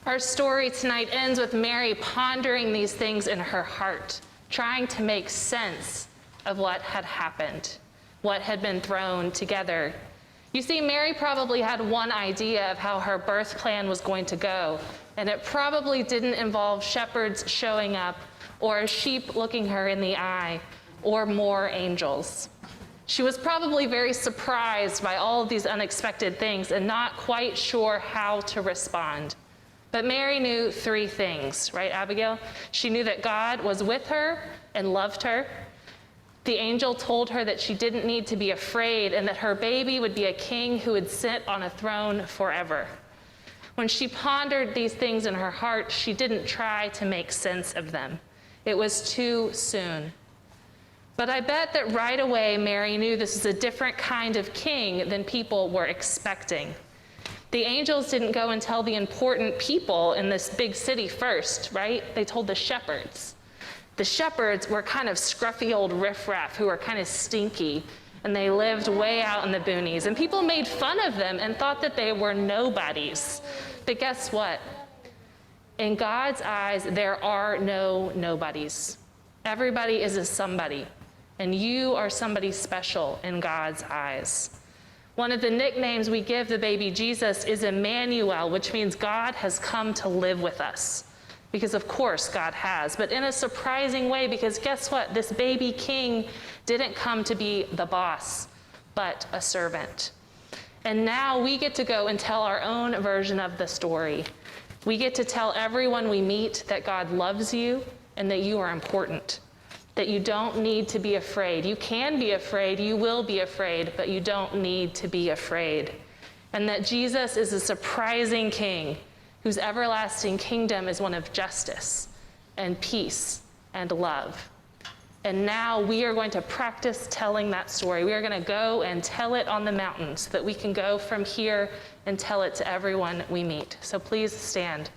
Our story tonight ends with Mary pondering these things in her heart, trying to make sense of what had happened, what had been thrown together. You see, Mary probably had one idea of how her birth plan was going to go, and it probably didn't involve shepherds showing up, or a sheep looking her in the eye, or more angels. She was probably very surprised by all of these unexpected things and not quite sure how to respond. But Mary knew three things, right, Abigail? She knew that God was with her and loved her. The angel told her that she didn't need to be afraid and that her baby would be a king who would sit on a throne forever. When she pondered these things in her heart, she didn't try to make sense of them. It was too soon. But I bet that right away Mary knew this was a different kind of king than people were expecting. The angels didn't go and tell the important people in this big city first, right? They told the shepherds. The shepherds were kind of scruffy old riffraff who were kind of stinky, and they lived way out in the boonies. And people made fun of them and thought that they were nobodies. But guess what? In God's eyes, there are no nobodies. Everybody is a somebody, and you are somebody special in God's eyes. One of the nicknames we give the baby Jesus is Emmanuel, which means God has come to live with us. Because of course God has, but in a surprising way, because guess what? This baby king didn't come to be the boss, but a servant. And now we get to go and tell our own version of the story. We get to tell everyone we meet that God loves you and that you are important, that you don't need to be afraid. You can be afraid, you will be afraid, but you don't need to be afraid. And that Jesus is a surprising king whose everlasting kingdom is one of justice and peace and love. And now we are going to practice telling that story. We are going to go and tell it on the mountain so that we can go from here and tell it to everyone we meet. So please stand.